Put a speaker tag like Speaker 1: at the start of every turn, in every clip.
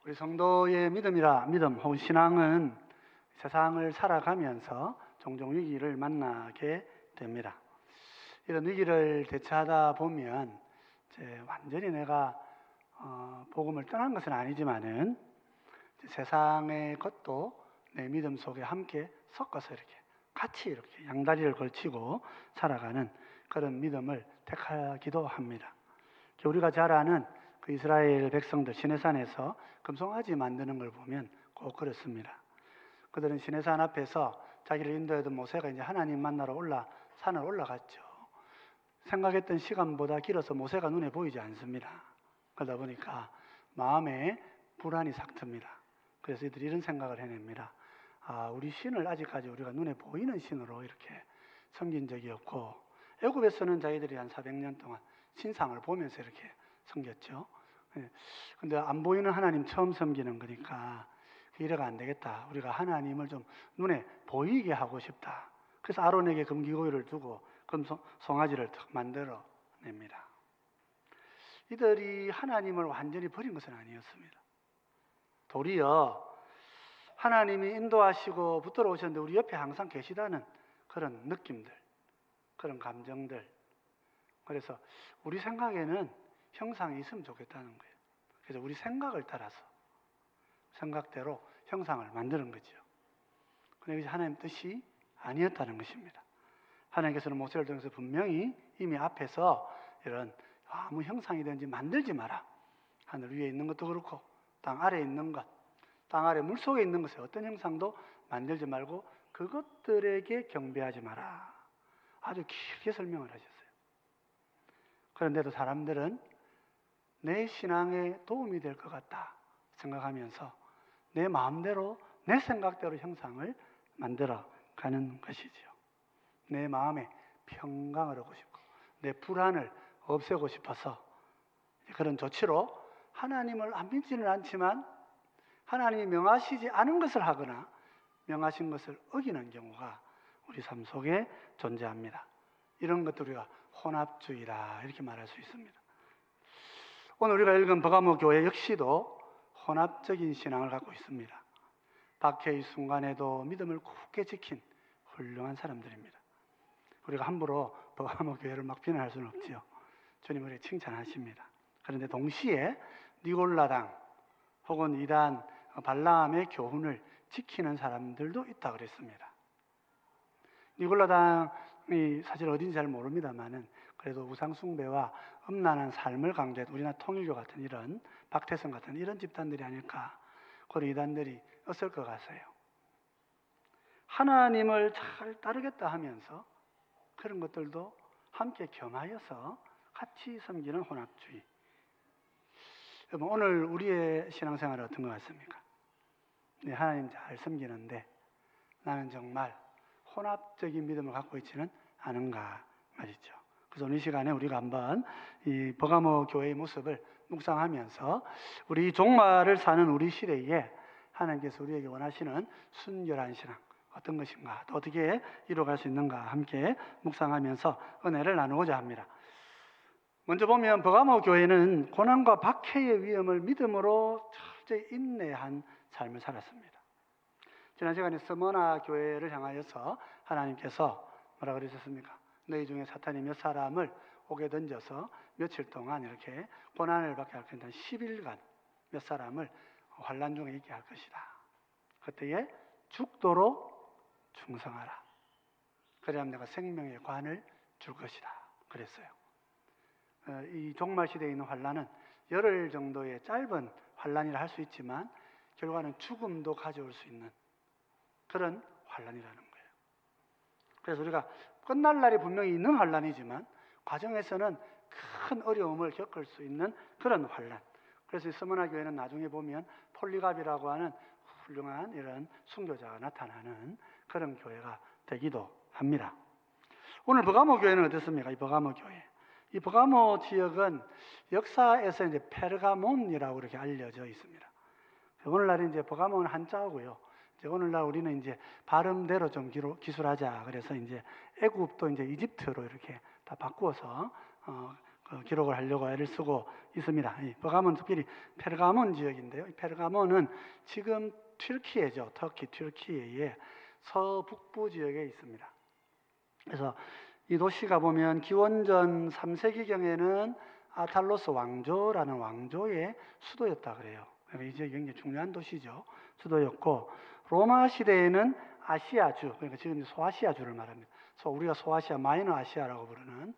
Speaker 1: 우리 성도의 믿음 혹은 신앙은 세상을 살아가면서 종종 위기를 만나게 됩니다. 이런 위기를 대처하다 보면 이제 완전히 내가 복음을 떠난 것은 아니지만은 세상의 것도 내 믿음 속에 함께 섞어서 이렇게 같이 이렇게 양다리를 걸치고 살아가는 그런 믿음을 택하기도 합니다. 우리가 잘 아는 그 이스라엘 백성들 시내산에서 금송아지 만드는 걸 보면 꼭 그렇습니다. 그들은 시내산 앞에서 자기를 인도하던 모세가 이제 하나님 만나러 산을 올라갔죠. 생각했던 시간보다 길어서 모세가 눈에 보이지 않습니다. 그러다 보니까 마음에 불안이 싹 듭니다. 그래서 이들이 이런 생각을 해냅니다. 우리 신을 아직까지 우리가 눈에 보이는 신으로 이렇게 섬긴 적이 없고, 애굽에서는 자기들이 한 400년 동안 신상을 보면서 이렇게 섬겼죠. 근데 안 보이는 하나님 처음 섬기는 거니까 이래가 안 되겠다. 우리가 하나님을 좀 눈에 보이게 하고 싶다. 그래서 아론에게 금기고기를 두고 금송아지를 만들어 냅니다. 이들이 하나님을 완전히 버린 것은 아니었습니다. 도리어 하나님이 인도하시고 붙들어 오셨는데 우리 옆에 항상 계시다는 그런 느낌들, 그런 감정들. 그래서 우리 생각에는 형상이 있으면 좋겠다는 거예요. 그래서 우리 생각을 따라서 생각대로 형상을 만드는 거죠. 그런데 하나님 뜻이 아니었다는 것입니다. 하나님께서는 모세를 통해서 분명히 이미 앞에서 이런 아무 형상이든지 만들지 마라. 하늘 위에 있는 것도 그렇고 땅 아래에 있는 것, 땅 아래 물속에 있는 것에 어떤 형상도 만들지 말고 그것들에게 경배하지 마라. 아주 길게 설명을 하셨어요. 그런데도 사람들은 내 신앙에 도움이 될 것 같다 생각하면서 내 마음대로 내 생각대로 형상을 만들어 가는 것이지요. 내 마음에 평강을 얻고 싶고 내 불안을 없애고 싶어서 그런 조치로 하나님을 안 믿지는 않지만 하나님이 명하시지 않은 것을 하거나 명하신 것을 어기는 경우가 우리 삶 속에 존재합니다. 이런 것들 우리가 혼합주의라 이렇게 말할 수 있습니다. 오늘 우리가 읽은 버가모 교회 역시도 혼합적인 신앙을 갖고 있습니다. 박해의 순간에도 믿음을 굳게 지킨 훌륭한 사람들입니다. 우리가 함부로 버가모 교회를 막 비난할 수는 없죠. 주님 우리 칭찬하십니다. 그런데 동시에 니골라당 혹은 이단 발람의 교훈을 지키는 사람들도 있다 그랬습니다. 니골라당이 사실 어딘지 잘 모릅니다만은 그래도 우상숭배와 음란한 삶을 강조했던 우리나라 통일교 같은 이런 박태성 같은 이런 집단들이 아닐까 그런 이단들이 없을 것 같아요. 하나님을 잘 따르겠다 하면서 그런 것들도 함께 겸하여서 같이 섬기는 혼합주의. 여러분 오늘 우리의 신앙생활은 어떤 것 같습니까? 하나님 잘 섬기는데 나는 정말 혼합적인 믿음을 갖고 있지는 않은가 말이죠. 그래서 오늘 이 시간에 우리가 한번 이 버가모 교회의 모습을 묵상하면서 우리 종말을 사는 우리 시대에 하나님께서 우리에게 원하시는 순결한 신앙 어떤 것인가, 또 어떻게 이루어갈 수 있는가 함께 묵상하면서 은혜를 나누고자 합니다. 먼저 보면 버가모 교회는 고난과 박해의 위험을 믿음으로 철저히 인내한 삶을 살았습니다. 지난 시간에 스모나 교회를 향하여서 하나님께서 뭐라 그러셨습니까? 너희 중에 사탄이 몇 사람을 옥에 던져서 며칠 동안 이렇게 고난을 받게 할 것이다. 10일간 몇 사람을 환난 중에 있게 할 것이다. 그때에 죽도록 충성하라. 그래야 내가 생명의 관을 줄 것이다. 그랬어요. 이 종말 시대에 있는 환난은 열흘 정도의 짧은 환난이라 할 수 있지만 결과는 죽음도 가져올 수 있는 그런 환난이라는 거예요. 그래서 우리가 끝날 날이 분명히 있는 환난이지만 과정에서는 큰 어려움을 겪을 수 있는 그런 환난. 그래서 스모나 교회는 나중에 보면 폴리갑이라고 하는 훌륭한 이런 순교자가 나타나는 그런 교회가 되기도 합니다. 오늘 버가모 교회는 어떻습니까? 이 버가모 교회. 이 버가모 지역은 역사에서 이제 페르가몬이라고 이렇게 알려져 있습니다. 오늘날 이제 버가모는 한자어고요. 이제 오늘날 우리는 이제 발음대로 좀 기술하자. 그래서 이제 애굽도 이제 이집트로 이렇게 다 바꾸어서 기록을 하려고 애를 쓰고 있습니다. 이 버가몬 특별히 페르가몬 지역인데요. 이 페르가몬은 지금 튀르키예죠. 터키 튀르키예의 서북부 지역에 있습니다. 그래서 이 도시가 보면 기원전 3세기경에는 아탈로스 왕조라는 왕조의 수도였다 그래요. 그러니까 이 지역이 굉장히 중요한 도시죠. 수도였고 로마 시대에는 아시아주, 그러니까 지금 소아시아주를 말합니다. 우리가 소아시아, 마이너 아시아라고 부르는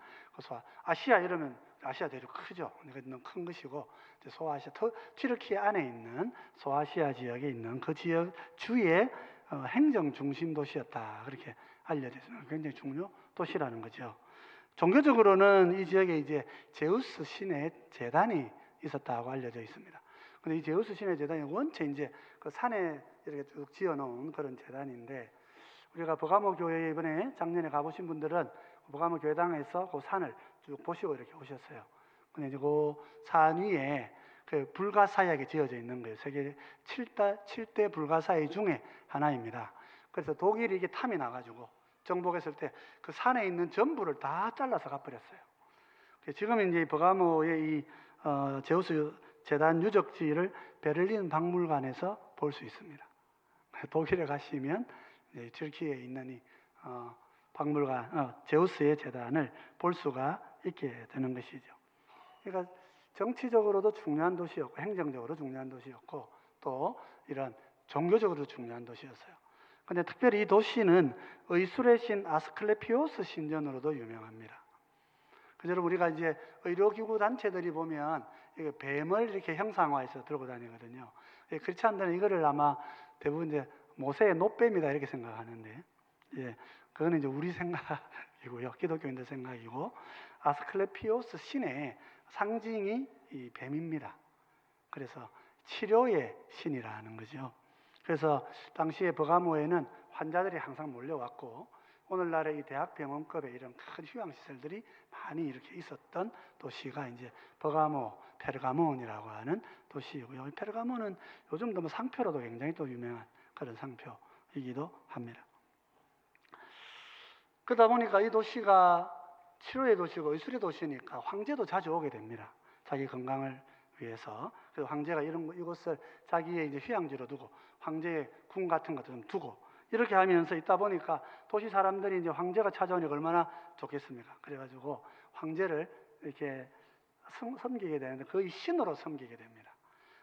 Speaker 1: 아시아 이러면 아시아 대륙 크죠. 그러니까 너무 큰 것이고 소아시아, 튀르키 안에 있는 소아시아 지역에 있는 그 지역 주의 행정 중심 도시였다. 그렇게 알려져 있습니다. 굉장히 중요 도시라는 거죠. 종교적으로는 이 지역에 이제 제우스 신의 재단이 있었다고 알려져 있습니다. 근데 이 제우스 신의 재단이 원체 이제 그 산에 이렇게 쭉 지어놓은 그런 재단인데 우리가 버가모 교회에 이번에 작년에 가보신 분들은 버가모 교회당에서 그 산을 쭉 보시고 이렇게 오셨어요. 근데 이제 그 산 위에 그 불가사의하게 지어져 있는 거예요. 세계 7대 불가사의 중에 하나입니다. 그래서 독일이 이게 탐이 나가지고 정복했을 때 그 산에 있는 전부를 다 잘라서 가버렸어요. 지금 이제 버가모의 이 제우스 재단 유적지를 베를린 박물관에서 볼 수 있습니다. 독일에 가시면 튀르키예에 있는 이 박물관 제우스의 재단을 볼 수가 있게 되는 것이죠. 그러니까 정치적으로도 중요한 도시였고 행정적으로 중요한 도시였고 또 이런 종교적으로 중요한 도시였어요. 근데 특별히 이 도시는 의술의 신 아스클레피오스 신전으로도 유명합니다. 그래서 우리가 이제 의료기구 단체들이 보면 뱀을 이렇게 형상화해서 들고 다니거든요. 그렇지 않다면 이거를 아마 대부분 이제 모세의 노뱀이다 이렇게 생각하는데, 그거는 이제 우리 생각이고요. 기독교인들 생각이고, 아스클레피오스 신의 상징이 이 뱀입니다. 그래서 치료의 신이라는 거죠. 그래서 당시에 버가모에는 환자들이 항상 몰려왔고 오늘날의 이 대학병원급의 이런 큰 휴양시설들이 많이 이렇게 있었던 도시가 이제 버가모, 페르가몬이라고 하는 도시이고요. 이 페르가몬은 요즘도 뭐 상표로도 굉장히 또 유명한 그런 상표이기도 합니다. 그러다 보니까 이 도시가 치료의 도시고 의술의 도시니까 황제도 자주 오게 됩니다. 자기 건강을 위해서. 그래서 황제가 이곳을 자기의 이제 휴양지로 두고 황제의 궁 같은 것도 좀 두고 이렇게 하면서 있다 보니까 도시 사람들이 이제 황제가 찾아오니까 얼마나 좋겠습니까? 그래가지고 황제를 이렇게 섬기게 되는데 거의 신으로 섬기게 됩니다.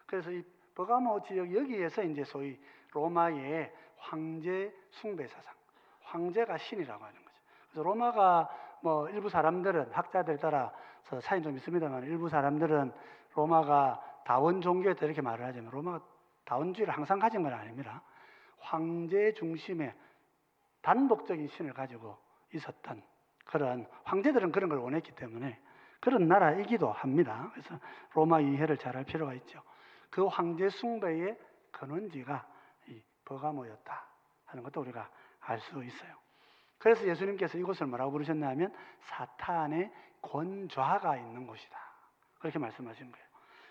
Speaker 1: 그래서 이 버가모 지역 여기에서 이제 소위 로마의 황제 숭배 사상, 황제가 신이라고 하는 거죠. 그래서 로마가 뭐 일부 사람들은 학자들 따라서 차이는 좀 있습니다만 일부 사람들은 로마가 다원 종교였다 이렇게 말을 하지만 로마가 다원주의를 항상 가진 건 아닙니다. 황제 중심의 단독적인 신을 가지고 있었던 그런 황제들은 그런 걸 원했기 때문에 그런 나라이기도 합니다. 그래서 로마 이해를 잘할 필요가 있죠. 그 황제 숭배의 근원지가 이 버가모였다 하는 것도 우리가 알 수 있어요. 그래서 예수님께서 이곳을 뭐라고 부르셨냐면 사탄의 권좌가 있는 곳이다. 그렇게 말씀하신 거예요.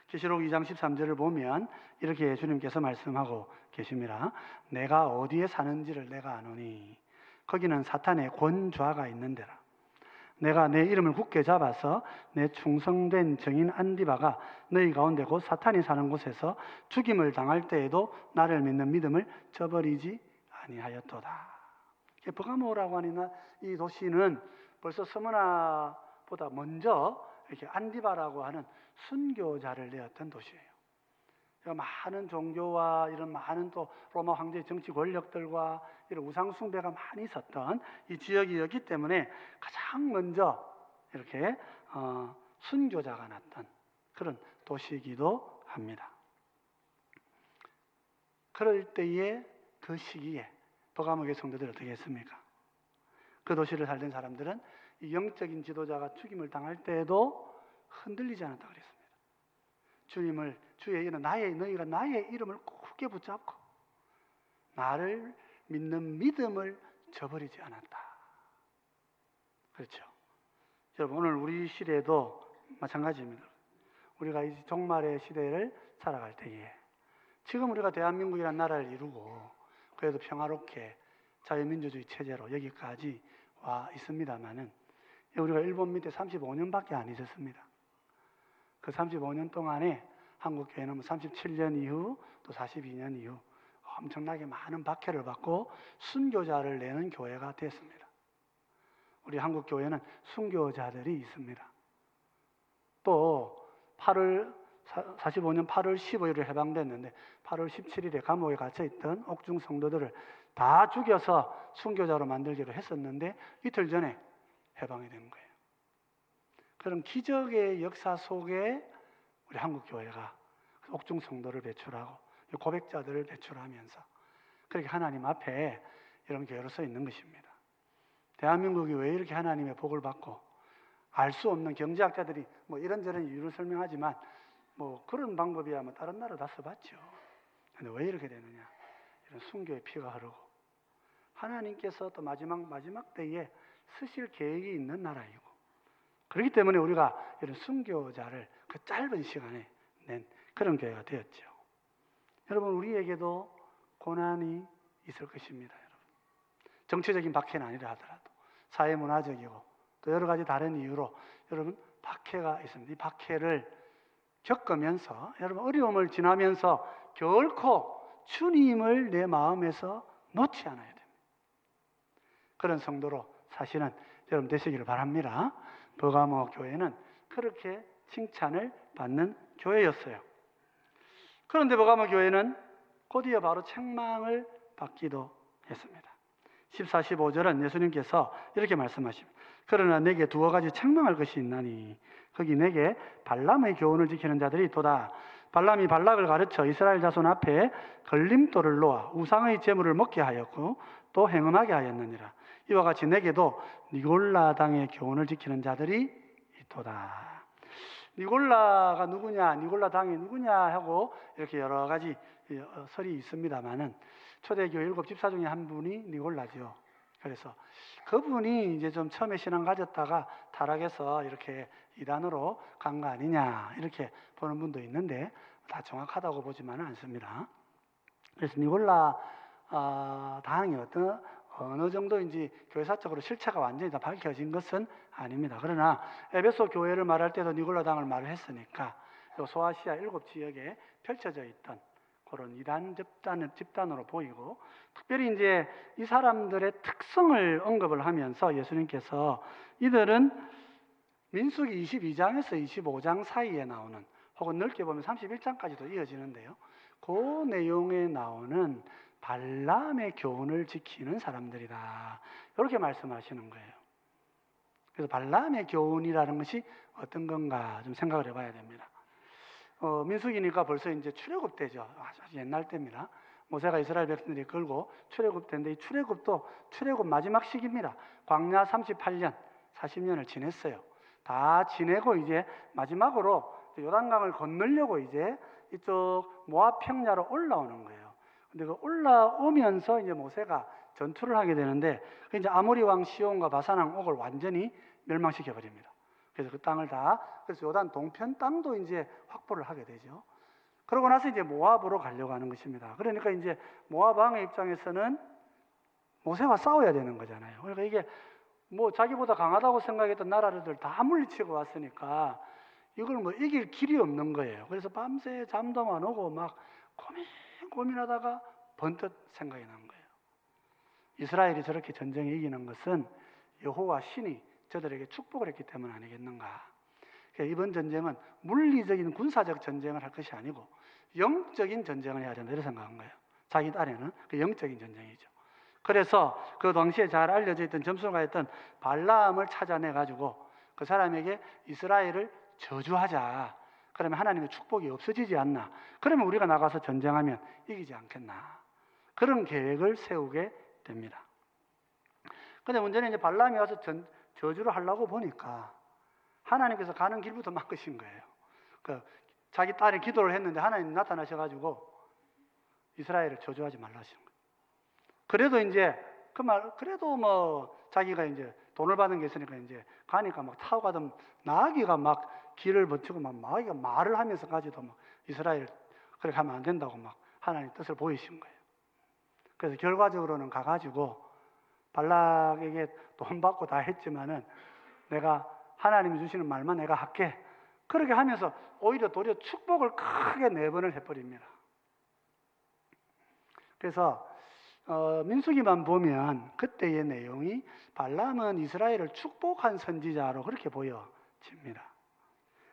Speaker 1: 계시록 2장 13절을 보면 이렇게 예수님께서 말씀하고 계십니다. 내가 어디에 사는지를 내가 아노니 거기는 사탄의 권좌가 있는 데라. 내가 내 이름을 굳게 잡아서 내 충성된 증인 안디바가 너희 가운데 곧 사탄이 사는 곳에서 죽임을 당할 때에도 나를 믿는 믿음을 저버리지 아니하였도다. 버가모라고 하는 이 도시는 벌써 스무나보다 먼저 이렇게 안디바라고 하는 순교자를 내었던 도시예요. 많은 종교와 이런 많은 또 로마 황제의 정치 권력들과 이런 우상 숭배가 많이 있었던 이 지역이었기 때문에 가장 먼저 이렇게 순교자가 났던 그런 도시이기도 합니다. 그럴 때에 그 시기에 버가모의 성도들이 어떻게 했습니까? 그 도시를 살던 사람들은 이 영적인 지도자가 죽임을 당할 때에도 흔들리지 않았다 그랬습니다. 주의 이름 너희가 나의 이름을 굳게 붙잡고 나를 믿는 믿음을 저버리지 않았다. 그렇죠. 여러분 오늘 우리 시대도 마찬가지입니다. 우리가 이 종말의 시대를 살아갈 때에 지금 우리가 대한민국이라는 나라를 이루고 그래도 평화롭게 자유민주주의 체제로 여기까지 와 있습니다만은 우리가 일본 밑에 35년밖에 안 있었습니다. 그 35년 동안에 한국교회는 37년 이후 또 42년 이후 엄청나게 많은 박해를 받고 순교자를 내는 교회가 됐습니다. 우리 한국교회는 순교자들이 있습니다. 또 45년 8월 15일에 해방됐는데 8월 17일에 감옥에 갇혀있던 옥중 성도들을 다 죽여서 순교자로 만들기로 했었는데 이틀 전에 해방이 된 거예요. 그런 기적의 역사 속에 우리 한국교회가 옥중 성도를 배출하고 고백자들을 배출하면서 그렇게 하나님 앞에 이런 교회로 서 있는 것입니다. 대한민국이 왜 이렇게 하나님의 복을 받고 알 수 없는 경제학자들이 뭐 이런저런 이유를 설명하지만 뭐 그런 방법이야 뭐 다른 나라 다 써봤죠. 근데 왜 이렇게 되느냐? 이런 순교의 피가 흐르고 하나님께서 또 마지막 때에 쓰실 계획이 있는 나라이고 그렇기 때문에 우리가 이런 순교자를 그 짧은 시간에 낸 그런 교회가 되었죠. 여러분 우리에게도 고난이 있을 것입니다. 여러분. 정치적인 박해는 아니라 하더라도 사회문화적이고 또 여러 가지 다른 이유로 여러분 박해가 있습니다. 이 박해를 겪으면서 여러분 어려움을 지나면서 결코 주님을 내 마음에서 놓지 않아야 됩니다. 그런 성도로 사실은 여러분 되시기를 바랍니다. 버가모 교회는 그렇게 칭찬을 받는 교회였어요. 그런데 버가모 교회는 곧이어 바로 책망을 받기도 했습니다. 14, 15절은 예수님께서 이렇게 말씀하십니다. 그러나 내게 두어 가지 책망할 것이 있나니 거기 내게 발람의 교훈을 지키는 자들이 있도다. 발람이 발락을 가르쳐 이스라엘 자손 앞에 걸림돌을 놓아 우상의 제물을 먹게 하였고 또 행음하게 하였느니라. 이와 같이 내게도 니골라 당의 교훈을 지키는 자들이 있도다. 니골라가 누구냐, 니골라 당이 누구냐 하고 이렇게 여러 가지 설이 있습니다만은 초대교회 7 집사 중에 한 분이 니골라죠. 그래서 그분이 이제 좀 처음에 신앙 가졌다가 타락해서 이렇게 이단으로 간 거 아니냐 이렇게 보는 분도 있는데 다 정확하다고 보지만은 않습니다. 그래서 니골라 당이 어느 정도인지 교회사적으로 실체가 완전히 다 밝혀진 것은 아닙니다. 그러나 에베소 교회를 말할 때도 니골라 당을 말을 했으니까 소아시아 7 지역에 펼쳐져 있던 그런 이단 집단으로 보이고 특별히 이제 이 사람들의 특성을 언급을 하면서 예수님께서 이들은 민수기 22장에서 25장 사이에 나오는 혹은 넓게 보면 31장까지도 이어지는데요. 그 내용에 나오는 발람의 교훈을 지키는 사람들이다. 이렇게 말씀하시는 거예요. 그래서 발람의 교훈이라는 것이 어떤 건가 좀 생각을 해봐야 됩니다. 민수기니까 벌써 이제 출애굽 때죠. 아주 옛날 때입니다. 모세가 이스라엘 백성들이 끌고 출애굽 때인데 이 출애굽도 출애굽 마지막 시기입니다. 광야 38년, 40년을 지냈어요. 다 지내고 이제 마지막으로 요단강을 건너려고 이제 이쪽 모압 평야로 올라오는 거예요. 근데 그 올라오면서 이제 모세가 전투를 하게 되는데 이제 아모리 왕 시온과 바산 왕 옥을 완전히 멸망시켜 버립니다. 그래서 그 땅을 그래서 요단 동편 땅도 이제 확보를 하게 되죠. 그러고 나서 이제 모압으로 가려고 하는 것입니다. 그러니까 이제 모압 왕의 입장에서는 모세와 싸워야 되는 거잖아요. 그러니까 이게 뭐 자기보다 강하다고 생각했던 나라들을 다 물리치고 왔으니까 이걸 뭐 이길 길이 없는 거예요. 그래서 밤새 잠도 안 오고 막 고민하다가 번뜩 생각이 난 거예요. 이스라엘이 저렇게 전쟁에 이기는 것은 여호와 신이 저들에게 축복을 했기 때문 아니겠는가. 그러니까 이번 전쟁은 물리적인 군사적 전쟁을 할 것이 아니고 영적인 전쟁을 해야 된다 이렇게 생각한 거예요. 자기 딴에는 그 영적인 전쟁이죠. 그래서 그 당시에 잘 알려져 있던 점수가했던 발람을 찾아내 가지고 그 사람에게 이스라엘을 저주하자. 그러면 하나님의 축복이 없어지지 않나. 그러면 우리가 나가서 전쟁하면 이기지 않겠나. 그런 계획을 세우게 됩니다. 근데 문제는 이제 발람이 와서 저주를 하려고 보니까 하나님께서 가는 길부터 막으신 거예요. 자기 딸이 기도를 했는데 하나님 나타나셔가지고 이스라엘을 저주하지 말라 하시는 거예요. 그래도 이제 그래도 뭐 자기가 이제 돈을 받은 게 있으니까 이제 가니까 막 타고 가던 나귀가 막 길을 버티고 막 나귀가 말을 하면서까지도 막 이스라엘 그렇게 하면 안 된다고 막 하나님 뜻을 보이신 거예요. 그래서 결과적으로는 가가지고 발락에게 돈 받고 다 했지만은 내가 하나님이 주시는 말만 내가 할게. 그렇게 하면서 오히려 도리어 축복을 크게 내번을 해버립니다. 그래서 민수기만 보면 그때의 내용이 발람은 이스라엘을 축복한 선지자로 그렇게 보여집니다.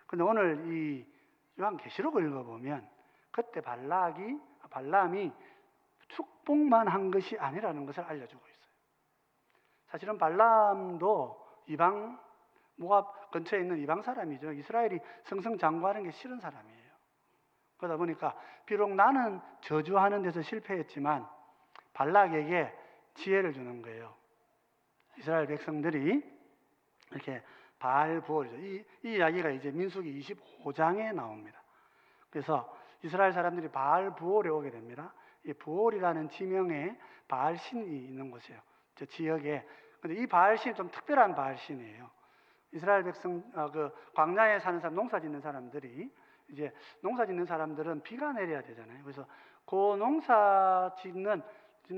Speaker 1: 그런데 오늘 이 요한계시록을 읽어보면 그때 발람이 축복만 한 것이 아니라는 것을 알려주고 있어요. 사실은 발람도 모압 근처에 있는 이방 사람이죠. 이스라엘이 승승장구하는 게 싫은 사람이에요. 그러다 보니까 비록 나는 저주하는 데서 실패했지만 발락에게 지혜를 주는 거예요. 이스라엘 백성들이 이렇게 바알 부올이죠. 이 이야기가 이제 민수기 25장에 나옵니다. 그래서 이스라엘 사람들이 바알 부올에 오게 됩니다. 이 부올이라는 지명에 바알 신이 있는 곳이에요. 저 지역에. 근데 이 바알 신이 좀 특별한 바알 신이에요. 이스라엘 백성 광야에 사는 사람, 농사 짓는 사람들이 이제 농사 짓는 사람들은 비가 내려야 되잖아요. 그래서 그 농사 짓는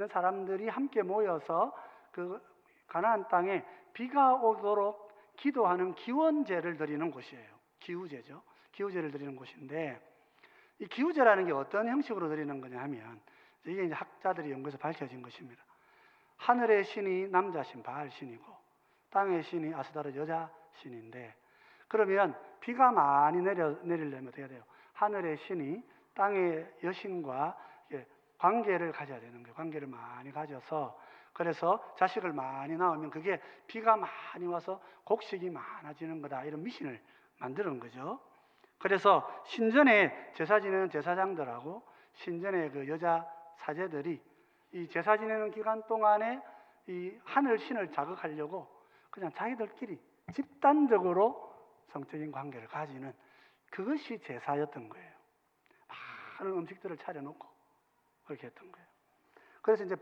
Speaker 1: 사람들이 함께 모여서 그 가나안 땅에 비가 오도록 기도하는 기원제를 드리는 곳이에요. 기후제죠. 기후제를 드리는 곳인데 이 기후제라는 게 어떤 형식으로 드리는 거냐 하면 이게 이제 학자들이 연구해서 밝혀진 것입니다. 하늘의 신이 남자 신 바알 신이고 땅의 신이 아스다르 여자 신인데 그러면 비가 많이 내리려면 어떻게 해야 돼요? 하늘의 신이 땅의 여신과 관계를 가져야 되는 거예요. 관계를 많이 가져서 그래서 자식을 많이 낳으면 그게 비가 많이 와서 곡식이 많아지는 거다. 이런 미신을 만드는 거죠. 그래서 신전에 제사 지내는 제사장들하고 신전의 그 여자 사제들이 이 제사 지내는 기간 동안에 이 하늘 신을 자극하려고 그냥 자기들끼리 집단적으로 성적인 관계를 가지는 그것이 제사였던 거예요. 많은 음식들을 차려놓고 그렇게 했던 거예요. 그래서 이제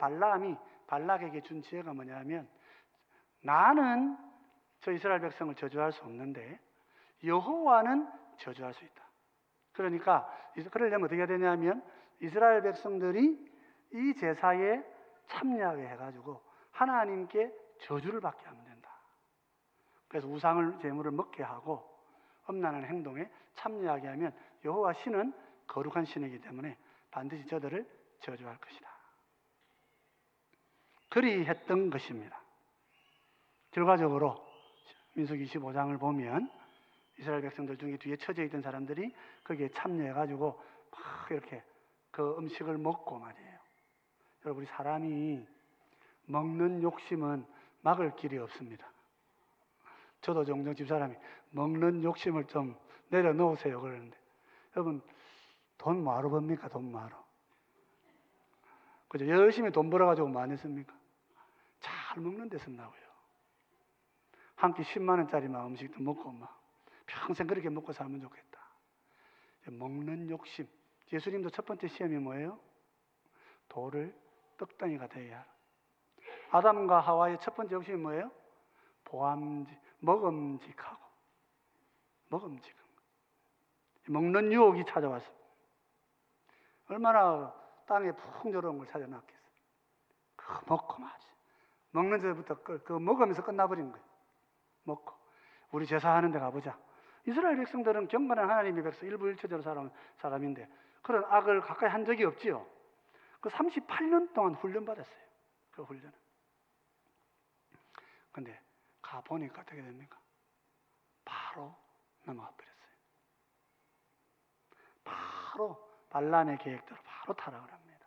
Speaker 1: 발락에게 준 지혜가 뭐냐면 나는 저 이스라엘 백성을 저주할 수 없는데 여호와는 저주할 수 있다. 그러니까 그러려면 어떻게 해야 되냐면 이스라엘 백성들이 이 제사에 참여하게 해가지고 하나님께 저주를 받게 하면 된다. 그래서 우상을 제물을 먹게 하고 음란한 행동에 참여하게 하면 여호와 신은 거룩한 신이기 때문에 반드시 저들을 저주할 것이다. 그리했던 것입니다. 결과적으로 민수기 25장을 보면 이스라엘 백성들 중에 뒤에 처져 있던 사람들이 거기에 참여해가지고 막 이렇게 그 음식을 먹고 말이에요. 여러분, 우리 사람이 먹는 욕심은 막을 길이 없습니다. 저도 종종 집사람이 먹는 욕심을 좀 내려놓으세요 그러는데 여러분 돈 뭐하러 법니까? 돈 뭐하러? 그죠? 열심히 돈 벌어가지고 뭐 안 했습니까? 잘 먹는 데 쓴다고요. 한 끼 10만 원짜리만 음식도 먹고 막 평생 그렇게 먹고 살면 좋겠다. 먹는 욕심. 예수님도 첫 번째 시험이 뭐예요? 돌을 떡덩이가 되어야. 아담과 하와의 첫 번째 욕심이 뭐예요? 먹음직한 거. 먹는 유혹이 찾아왔어. 얼마나 땅에 풍요로운 걸 찾아놨겠어. 그거 먹고 마지. 먹는 데부터 그 먹으면서 끝나버린 거예요. 먹고. 우리 제사하는 데 가보자. 이스라엘 백성들은 경건한 하나님의 백성, 일부일체적으로 살아온 사람인데 그런 악을 가까이 한 적이 없지요. 그 38년 동안 훈련받았어요. 그 훈련은. 근데 가보니까 어떻게 됩니까? 바로 넘어가 버렸어요. 바로 발람의 계획대로 바로 타락을 합니다.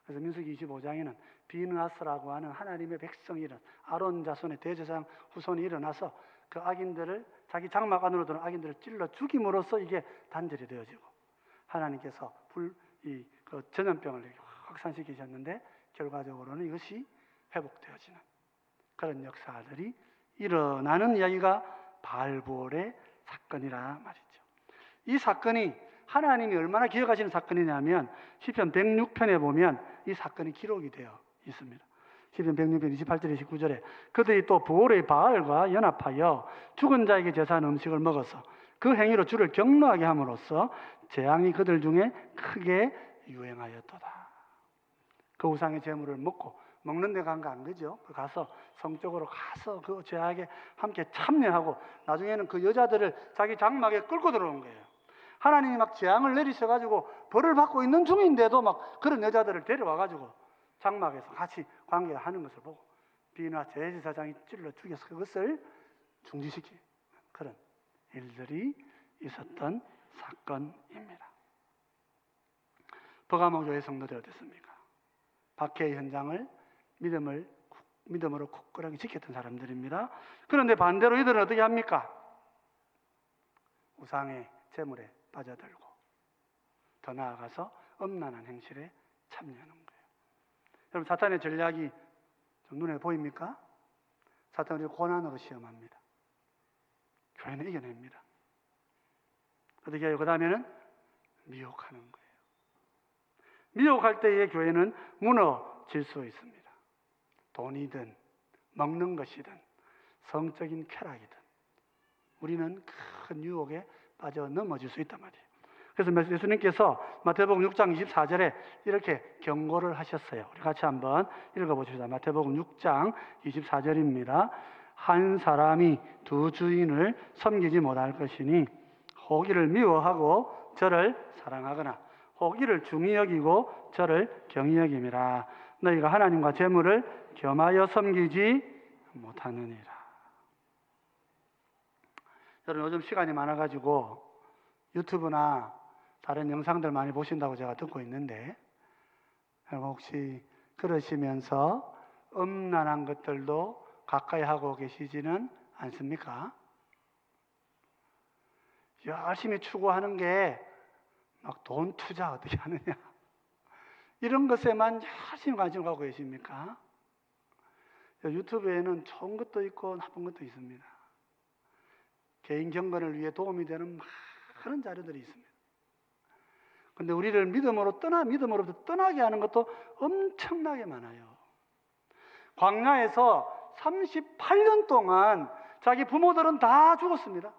Speaker 1: 그래서 민수기 25장에는 비느하스라고 하는 하나님의 백성이 아론 자손의 대제사장 후손이 일어나서 그 악인들을 자기 장막 안으로 들어온 악인들을 찔러 죽임으로써 이게 단절이 되어지고 하나님께서 그 전염병을 확산시키셨는데 결과적으로는 이것이 회복되어지는 그런 역사들이 일어나는 이야기가 바알볼의 사건이라 말이죠. 이 사건이 하나님이 얼마나 기억하시는 사건이냐면 시편 106편에 보면 이 사건이 기록이 되어 있습니다. 시편 106편 28절에 19절에 그들이 또 부올의 바알과 연합하여 죽은 자에게 제사한 음식을 먹어서 그 행위로 주를 경노하게 함으로써 재앙이 그들 중에 크게 유행하였도다. 그 우상의 제물을 먹고 먹는 데 간 거 안 그죠? 가서 성적으로 가서 그 죄악에 함께 참여하고 나중에는 그 여자들을 자기 장막에 끌고 들어온 거예요. 하나님이 막 재앙을 내리셔가지고 벌을 받고 있는 중인데도 막 그런 여자들을 데려와가지고 장막에서 같이 관계하는 것을 보고 비나 대제사장이 찔러 죽여서 그것을 중지시킨 그런 일들이 있었던 사건입니다. 버가모 교회 성도들 어땠습니까? 박해의 현장을 믿음으로 굳건하게 지켰던 사람들입니다. 그런데 반대로 이들은 어떻게 합니까? 우상의 제물에 빠져들고 더 나아가서 음란한 행실에 참여하는 거예요. 여러분, 사탄의 전략이 좀 눈에 보입니까? 사탄은 우리를 고난으로 시험합니다. 교회는 이겨냅니다. 어떻게 해요? 그 다음에는 미혹하는 거예요. 미혹할 때에 교회는 무너질 수 있습니다. 돈이든 먹는 것이든 성적인 쾌락이든 우리는 큰 유혹에 빠져 넘어질 수 있단 말이에요. 그래서 예수님께서 마태복음 6장 24절에 이렇게 경고를 하셨어요. 우리 같이 한번 읽어보십시다. 마태복음 6장 24절입니다. 한 사람이 두 주인을 섬기지 못할 것이니 혹 이를 미워하고 저를 사랑하거나 혹 이를 중히 여기고 저를 경히 여김이라. 너희가 하나님과 재물을 겸하여 섬기지 못하느니라. 여러분, 요즘 시간이 많아가지고 유튜브나 다른 영상들 많이 보신다고 제가 듣고 있는데, 여러분 혹시 그러시면서 음란한 것들도 가까이 하고 계시지는 않습니까? 열심히 추구하는 게 막 돈 투자 어떻게 하느냐 이런 것에만 열심히 관심을 갖고 계십니까? 유튜브에는 좋은 것도 있고 나쁜 것도 있습니다. 개인 경건을 위해 도움이 되는 많은 자료들이 있습니다. 그런데 우리를 믿음으로부터 떠나게 하는 것도 엄청나게 많아요. 광야에서 38년 동안 자기 부모들은 다 죽었습니다.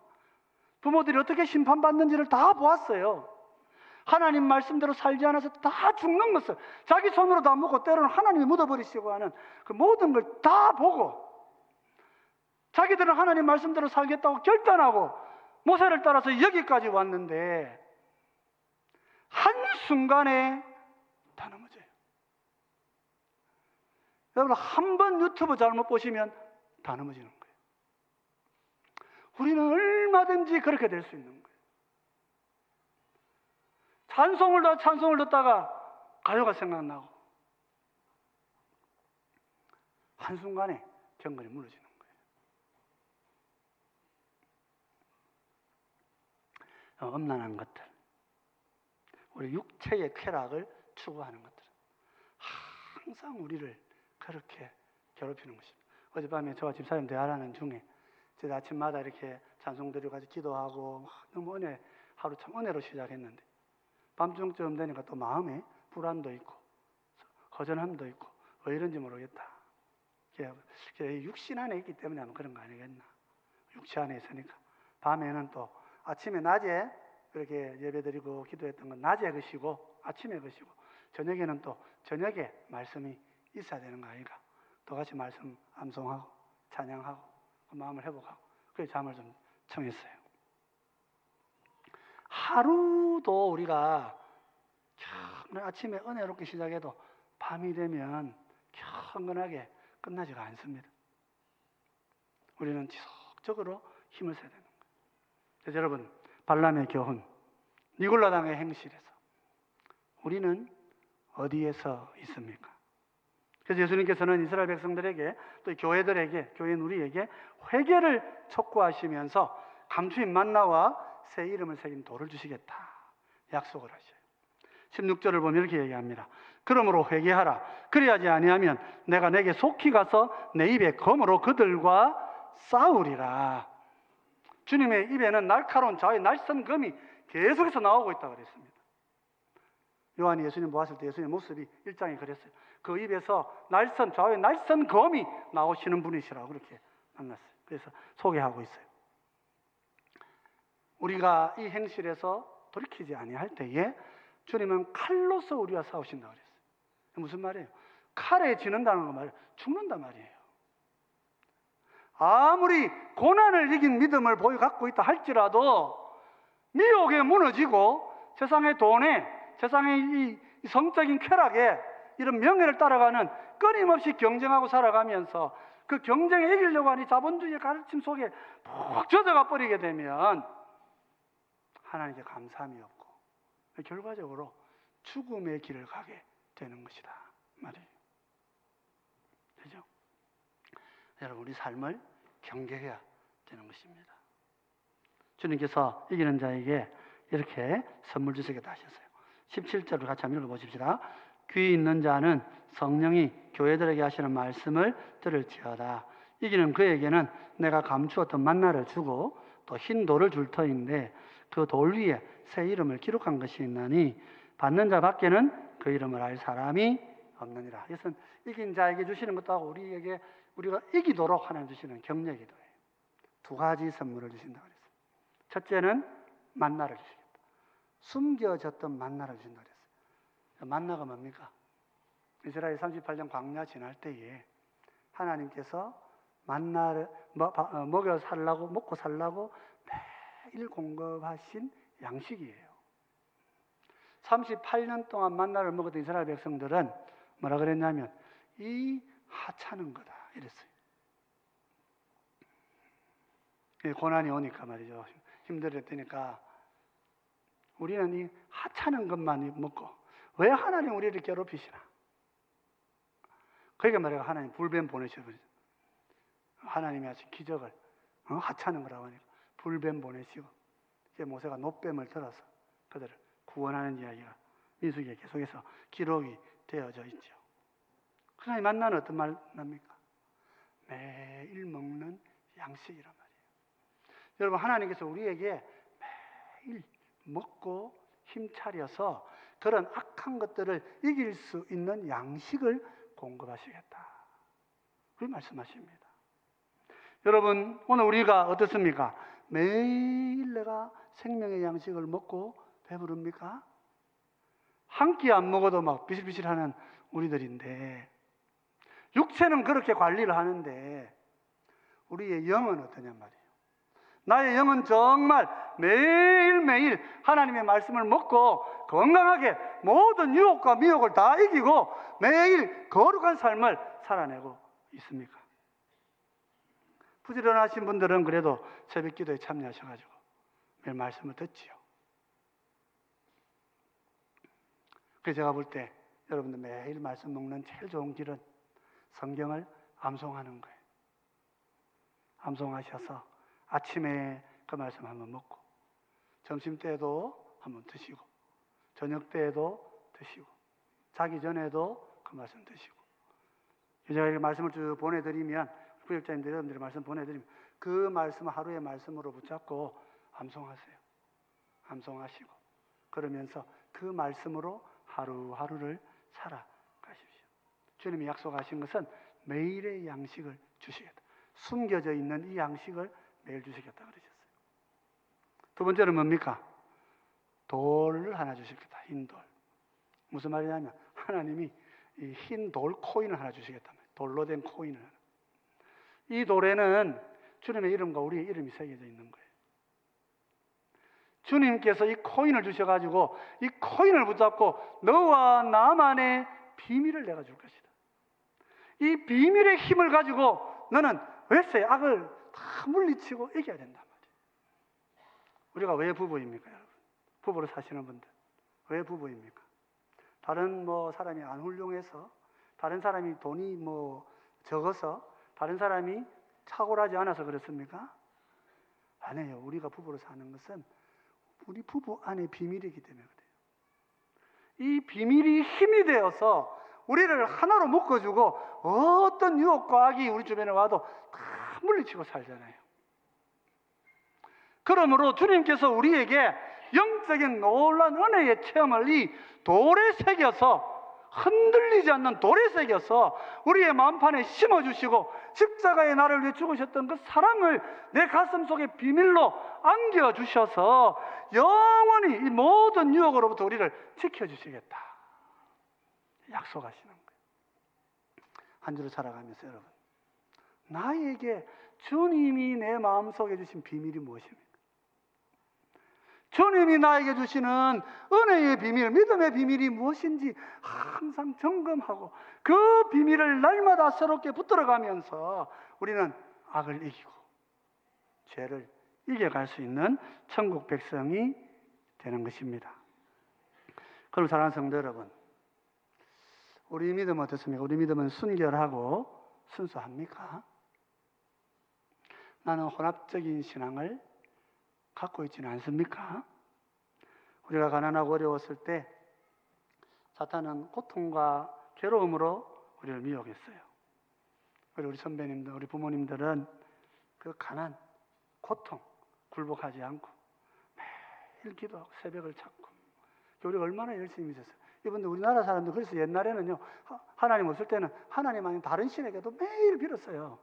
Speaker 1: 부모들이 어떻게 심판받는지를 다 보았어요. 하나님 말씀대로 살지 않아서 다 죽는 것을 자기 손으로 다 먹고 때로는 하나님이 묻어버리시고 하는 그 모든 걸 다 보고 자기들은 하나님 말씀대로 살겠다고 결단하고 모세를 따라서 여기까지 왔는데 한순간에 다 넘어져요. 여러분, 한 번 유튜브 잘못 보시면 다 넘어지는 거예요. 우리는 얼마든지 그렇게 될 수 있는 거예요. 찬송을 듣다가 가요가 생각나고 한순간에 경건이 무너지는 거예요. 음란한 것들, 우리 육체의 쾌락을 추구하는 것들은 항상 우리를 그렇게 괴롭히는 것입니다. 어젯밤에 저와 집사님 대화하는 중에 제가 아침마다 이렇게 찬송 드리고 기도하고 너무 하루 참 은혜로 시작했는데 밤중쯤 되니까 또 마음에 불안도 있고 허전함도 있고 왜 이런지 모르겠다. 육신 안에 있기 때문에 아마 그런 거 아니겠나. 육체 안에 있으니까 밤에는 또 아침에 낮에 그렇게 예배드리고 기도했던 건 낮에 것이고 아침에 것이고 저녁에는 또 저녁에 말씀이 있어야 되는 거 아닌가. 또 같이 말씀 암송하고 찬양하고 그 마음을 회복하고 그래서 잠을 좀 청했어요. 하루도 우리가 아침에 은혜롭게 시작해도 밤이 되면 경건하게 끝나지가 않습니다. 우리는 지속적으로 힘을 써야 되는 거예요. 그래서 여러분, 발람의 교훈, 니골라당의 행실에서 우리는 어디에서 있습니까? 그래서 예수님께서는 이스라엘 백성들에게 또 교회들에게, 교회인 우리에게 회개를 촉구하시면서 감추인 만나와 새 이름을 새긴 돌을 주시겠다 약속을 하셔요. 16절을 보면 이렇게 얘기합니다. 그러므로 회개하라. 그리하지 아니하면 내가 내게 속히 가서 내 입에 검으로 그들과 싸우리라. 주님의 입에는 날카로운 자의 날선 검이 계속해서 나오고 있다고 그랬습니다. 요한이 예수님 보았을 때 예수님의 모습이 1장에 그랬어요. 그 입에서 좌우의 날선 검이 나오시는 분이시라고 그렇게 만났어요. 그래서 소개하고 있어요. 우리가 이 행실에서 돌이키지 아니할 때에 주님은 칼로서 우리와 싸우신다고 그랬어요. 무슨 말이에요? 칼에 지는다는 건 말이에요. 죽는단 말이에요. 아무리 고난을 이긴 믿음을 갖고 있다 할지라도 미혹에 무너지고 세상의 돈에, 세상의 이 성적인 쾌락에 이런 명예를 따라가는 끊임없이 경쟁하고 살아가면서 그 경쟁에 이기려고 하는 자본주의의 가르침 속에 푹 젖어가 버리게 되면 하나님께 감사함이 없고 결과적으로 죽음의 길을 가게 되는 것이다 말이에요. 그죠? 여러분, 우리 삶을 경계해야 되는 것입니다. 주님께서 이기는 자에게 이렇게 선물 주시겠다 하셨어요. 17절을 같이 한번 읽어보십시다. 귀 있는 자는 성령이 교회들에게 하시는 말씀을 들을지어다. 이기는 그에게는 내가 감추었던 만나를 주고 또 흰 돌을 줄 터인데 그 돌 위에 새 이름을 기록한 것이 있나니 받는 자 밖에는 그 이름을 알 사람이 없느니라. 이것은 이긴 자에게 주시는 것도 하고 우리가 이기도록 하나님 주시는 격려기도예요. 두 가지 선물을 주신다고 그랬어요. 첫째는 만나를 주시겠다. 숨겨졌던 만나를 주신다고 그랬어요. 만나가 뭡니까? 이스라엘 38년 광야 지날 때에 하나님께서 만나를 먹고 살라고 매일 공급하신 양식이에요. 38년 동안 만나를 먹었던 이스라엘 백성들은 뭐라 그랬냐면 이 하찮은 거다 이랬어요. 고난이 오니까 말이죠. 힘들었으니까 우리는 이 하찮은 것만 먹고 왜 하나님 우리를 괴롭히시나? 그러니까 말이야, 하나님 불뱀 보내셔버리죠. 하나님이 하신 기적을 하찮은 거라고 하니까 불뱀 보내시고 이제 모세가 놋뱀을 들어서 그들을 구원하는 이야기가 민수기에 계속해서 기록이 되어져 있죠. 하나님 만나는 어떤 만납니까? 매일 먹는 양식이란 말이에요. 여러분, 하나님께서 우리에게 매일 먹고 힘차려서 그런 악한 것들을 이길 수 있는 양식을 공급하시겠다. 그렇게 말씀하십니다. 여러분, 오늘 우리가 어떻습니까? 매일 내가 생명의 양식을 먹고 배부릅니까? 한 끼 안 먹어도 막 비실비실하는 우리들인데 육체는 그렇게 관리를 하는데 우리의 영은 어떠냐 말이에요. 나의 영은 정말 매일매일 하나님의 말씀을 먹고 건강하게 모든 유혹과 미혹을 다 이기고 매일 거룩한 삶을 살아내고 있습니까? 부지런하신 분들은 그래도 새벽 기도에 참여하셔가지고 매일 말씀을 듣지요. 그래서 제가 볼 때 여러분들 매일 말씀 먹는 제일 좋은 길은 성경을 암송하는 거예요. 암송하셔서 아침에 그 말씀 한번 먹고 점심 때에도 한번 드시고 저녁 때에도 드시고 자기 전에도 그 말씀 드시고 제가 이 말씀을 쭉 보내드리면 구역자님들 여러분들의 말씀 보내드리면 그 말씀 하루의 말씀으로 붙잡고 암송하세요. 암송하시고 그러면서 그 말씀으로 하루하루를 살아가십시오. 주님이 약속하신 것은 매일의 양식을 주시겠다. 숨겨져 있는 이 양식을 매일 주시겠다 그러셨어요. 두 번째는 뭡니까? 돌을 하나 주시겠다. 흰 돌. 무슨 말이냐면 하나님이 이 흰 돌 코인을 하나 주시겠다. 돌로 된 코인을 하나. 이 돌에는 주님의 이름과 우리의 이름이 새겨져 있는 거예요. 주님께서 이 코인을 주셔가지고 이 코인을 붙잡고 너와 나만의 비밀을 내가 줄 것이다. 이 비밀의 힘을 가지고 너는 외세의 악을 다 물리치고 이겨야 된단 말이에요. 우리가 왜 부부입니까, 여러분? 부부로 사시는 분들 왜 부부입니까? 다른 사람이 안 훌륭해서, 다른 사람이 돈이 적어서, 다른 사람이 탁월하지 않아서 그렇습니까? 아니에요. 우리가 부부로 사는 것은 우리 부부 안에 비밀이기 때문에 그래요. 이 비밀이 힘이 되어서 우리를 하나로 묶어주고 어떤 유혹과 악이 우리 주변에 와도 다 물리치고 살잖아요. 그러므로 주님께서 우리에게 영적인 놀라운 은혜의 체험을 이 돌에 새겨서 흔들리지 않는 돌에 새겨서 우리의 마음판에 심어주시고 십자가의 나를 위해 죽으셨던 그 사랑을 내 가슴 속에 비밀로 안겨주셔서 영원히 이 모든 유혹으로부터 우리를 지켜주시겠다 약속하시는 거예요. 한 주를 살아가면서 여러분, 나에게 주님이 내 마음속에 주신 비밀이 무엇입니까? 주님이 나에게 주시는 은혜의 비밀, 믿음의 비밀이 무엇인지 항상 점검하고 그 비밀을 날마다 새롭게 붙들어가면서 우리는 악을 이기고 죄를 이겨갈 수 있는 천국 백성이 되는 것입니다. 그럼 사랑하는 성도 여러분, 우리 믿음은 어떻습니까? 우리 믿음은 순결하고 순수합니까? 나는 혼합적인 신앙을 갖고 있지는 않습니까? 우리가 가난하고 어려웠을 때 사탄은 고통과 괴로움으로 우리를 미혹했어요. 그리고 우리 선배님들, 우리 부모님들은 그 가난, 고통, 굴복하지 않고 매일 기도하고 새벽을 찾고 우리가 얼마나 열심히 있었어요. 이분들 우리나라 사람들 그래서 옛날에는요, 하나님 없을 때는 하나님 아닌 다른 신에게도 매일 빌었어요.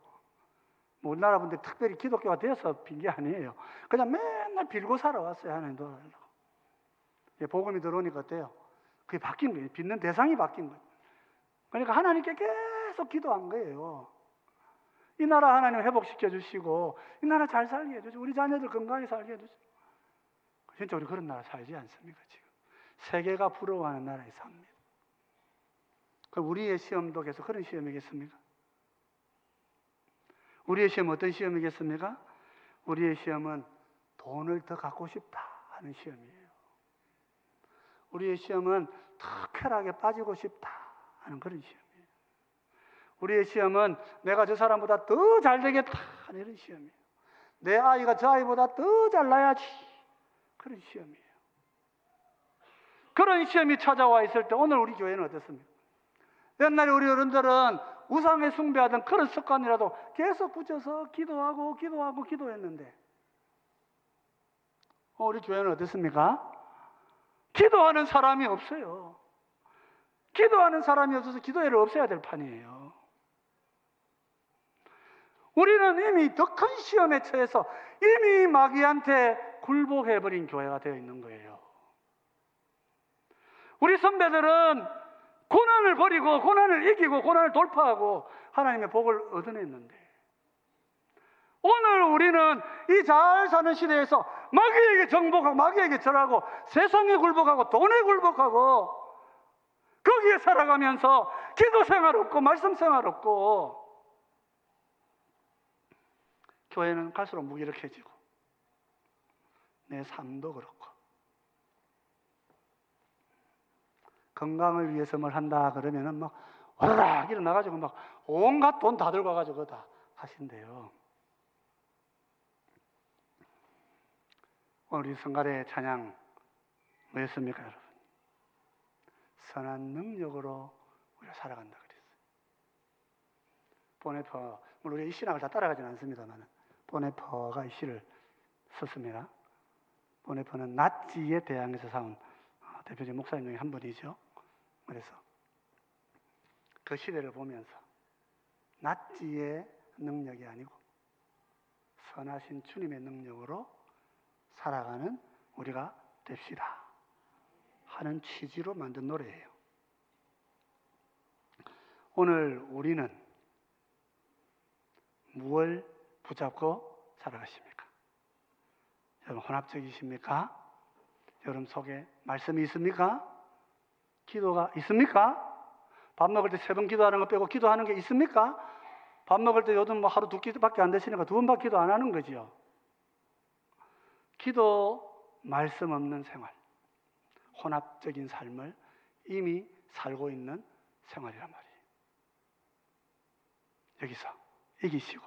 Speaker 1: 뭐 우리나라 분들 특별히 기독교가 되어서 빈 게 아니에요. 그냥 맨날 빌고 살아왔어요. 하나님 도와달라고. 복음이 들어오니까 어때요? 그게 바뀐 거예요. 빚는 대상이 바뀐 거예요. 그러니까 하나님께 계속 기도한 거예요. 이 나라 하나님 회복시켜 주시고 이 나라 잘 살게 해주시고 우리 자녀들 건강하게 살게 해주시고. 진짜 우리 그런 나라 살지 않습니까? 지금 세계가 부러워하는 나라에 삽니다. 그럼 우리의 시험도 계속 그런 시험이겠습니까? 우리의 시험은 어떤 시험이겠습니까? 우리의 시험은 돈을 더 갖고 싶다 하는 시험이에요. 우리의 시험은 더 쾌락에 빠지고 싶다 하는 그런 시험이에요. 우리의 시험은 내가 저 사람보다 더 잘 되겠다 하는 이런 시험이에요. 내 아이가 저 아이보다 더 잘나야지 그런 시험이에요. 그런 시험이 찾아와 있을 때 오늘 우리 교회는 어떻습니까? 옛날에 우리 어른들은 우상에 숭배하던 그런 습관이라도 계속 붙여서 기도했는데 우리 교회는 어떻습니까? 기도하는 사람이 없어요. 기도하는 사람이 없어서 기도회를 없애야 될 판이에요. 우리는 이미 더 큰 시험에 처해서 이미 마귀한테 굴복해버린 교회가 되어 있는 거예요. 우리 선배들은 고난을 버리고 고난을 이기고 고난을 돌파하고 하나님의 복을 얻어냈는데 오늘 우리는 이 잘 사는 시대에서 마귀에게 정복하고 마귀에게 절하고 세상에 굴복하고 돈에 굴복하고 거기에 살아가면서 기도 생활 없고 말씀 생활 없고 교회는 갈수록 무기력해지고 내 삶도 그렇고 건강을 위해서 뭘 한다 그러면은 막 와락 일어나가지고 막 온갖 돈 다 들고 가가지고 다 하신대요. 오늘 우리 성가대 찬양 뭐였습니까, 여러분? 선한 능력으로 우리가 살아간다 그랬어요. 보네퍼, 물론 우리가 이 신학을 다 따라가지는 않습니다만 보네퍼가 이 시를 썼습니다. 보네퍼는 나치에 대항해서 사온 대표적인 목사님 중에 한 분이죠. 그래서 그 시대를 보면서 나치의 능력이 아니고 선하신 주님의 능력으로 살아가는 우리가 됩시다 하는 취지로 만든 노래예요. 오늘 우리는 무엇을 붙잡고 살아가십니까? 여러분 혼합적이십니까? 여러분 속에 말씀이 있습니까? 기도가 있습니까? 밥 먹을 때 3번 기도하는 거 빼고 기도하는 게 있습니까? 밥 먹을 때 요즘 뭐 하루 2끼밖에 안 되시니까 2번밖에 기도 안 하는 거지요. 기도, 말씀 없는 생활, 혼합적인 삶을 이미 살고 있는 생활이란 말이에요. 여기서 이기시고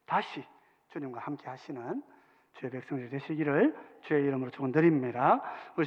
Speaker 1: 다시 주님과 함께 하시는 주의 백성들 되시기를 주의 이름으로 축원드립니다.